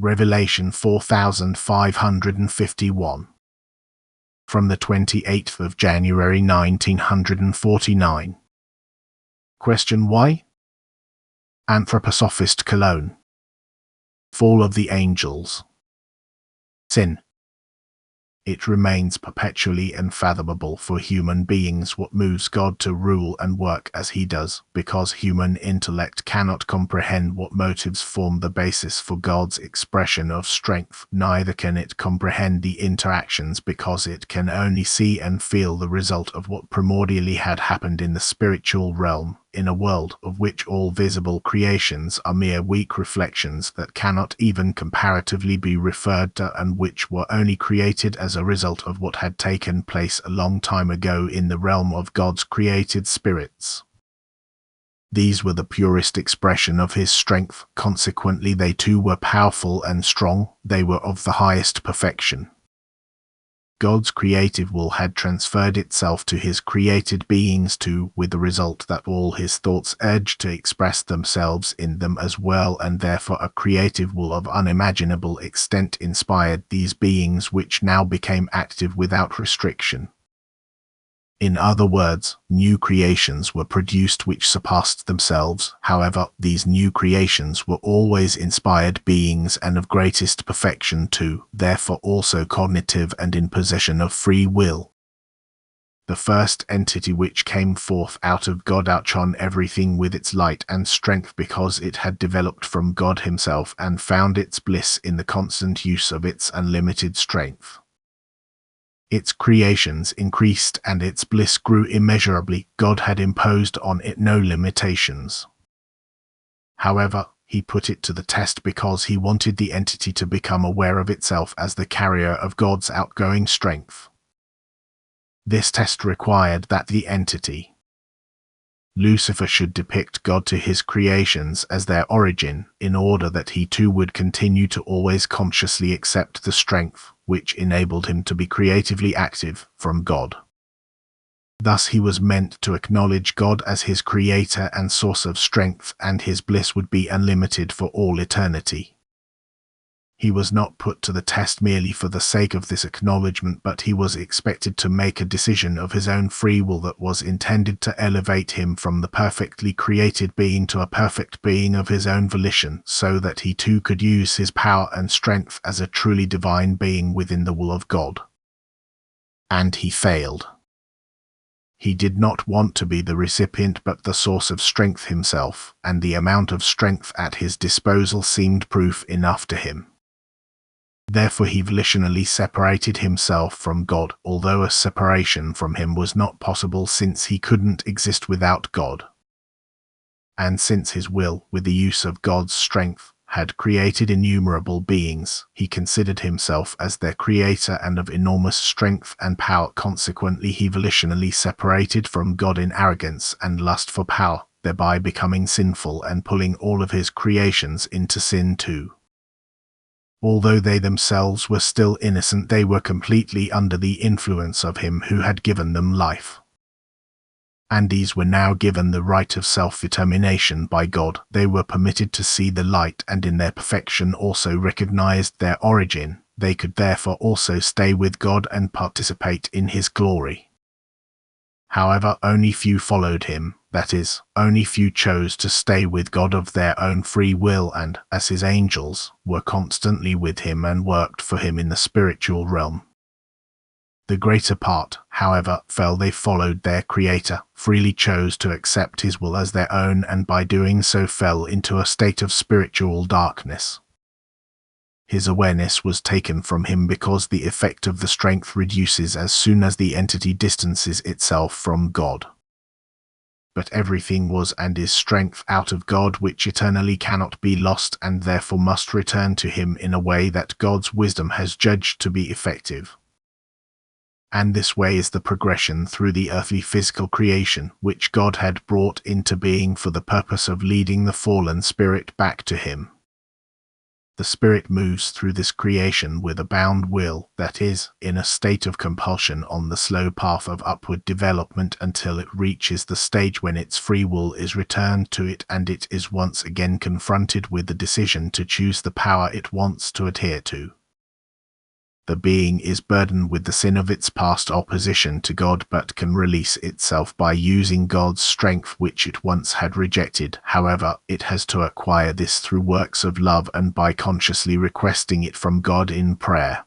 Revelation 4551. From the 28th of January 1949. Question why? Anthroposophist Cologne. Fall of the angels. Sin. It remains perpetually unfathomable for human beings what moves God to rule and work as he does, because human intellect cannot comprehend what motives form the basis for God's expression of strength. Neither can it comprehend the interactions, because it can only see and feel the result of what primordially had happened in the spiritual realm, in a world of which all visible creations are mere weak reflections that cannot even comparatively be referred to, and which were only created as a result of what had taken place a long time ago in the realm of God's created spirits. These were the purest expression of his strength, consequently they too were powerful and strong, they were of the highest perfection. God's creative will had transferred itself to his created beings too, with the result that all his thoughts urged to express themselves in them as well, and therefore a creative will of unimaginable extent inspired these beings, which now became active without restriction. In other words, new creations were produced which surpassed themselves. However, these new creations were always inspired beings and of greatest perfection too, therefore also cognitive and in possession of free will. The first entity which came forth out of God outshone everything with its light and strength, because it had developed from God himself and found its bliss in the constant use of its unlimited strength. Its creations increased and its bliss grew immeasurably. God had imposed on it no limitations. However, he put it to the test because he wanted the entity to become aware of itself as the carrier of God's outgoing strength. This test required that the entity, Lucifer, should depict God to his creations as their origin, in order that he too would continue to always consciously accept the strength, which enabled him to be creatively active, from God. Thus he was meant to acknowledge God as his creator and source of strength, and his bliss would be unlimited for all eternity. He was not put to the test merely for the sake of this acknowledgement, but he was expected to make a decision of his own free will that was intended to elevate him from the perfectly created being to a perfect being of his own volition, so that he too could use his power and strength as a truly divine being within the will of God. And he failed. He did not want to be the recipient but the source of strength himself, and the amount of strength at his disposal seemed proof enough to him. Therefore he volitionally separated himself from God, although a separation from him was not possible since he couldn't exist without God. And since his will, with the use of God's strength, had created innumerable beings, he considered himself as their creator and of enormous strength and power. Consequently he volitionally separated from God in arrogance and lust for power, thereby becoming sinful and pulling all of his creations into sin too. Although they themselves were still innocent, they were completely under the influence of him who had given them life. And these were now given the right of self-determination by God. They were permitted to see the light, and in their perfection also recognized their origin. They could therefore also stay with God and participate in his glory. However, only few followed him, that is, only few chose to stay with God of their own free will and, as his angels, were constantly with him and worked for him in the spiritual realm. The greater part, however, they followed their Creator, freely chose to accept his will as their own, and by doing so fell into a state of spiritual darkness. His awareness was taken from him because the effect of the strength reduces as soon as the entity distances itself from God. But everything was and is strength out of God, which eternally cannot be lost and therefore must return to him in a way that God's wisdom has judged to be effective. And this way is the progression through the earthly physical creation, which God had brought into being for the purpose of leading the fallen spirit back to him. The spirit moves through this creation with a bound will, that is, in a state of compulsion on the slow path of upward development until it reaches the stage when its free will is returned to it and it is once again confronted with the decision to choose the power it wants to adhere to. The being is burdened with the sin of its past opposition to God but can release itself by using God's strength which it once had rejected. However, it has to acquire this through works of love and by consciously requesting it from God in prayer.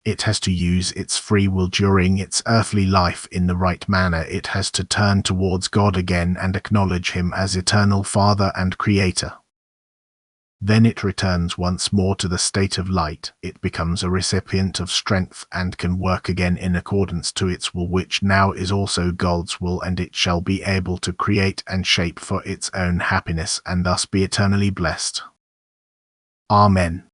It has to use its free will during its earthly life in the right manner. It has to turn towards God again and acknowledge Him as eternal Father and Creator. Then it returns once more to the state of light. It becomes a recipient of strength and can work again in accordance to its will, which now is also God's will, and it shall be able to create and shape for its own happiness and thus be eternally blessed. Amen.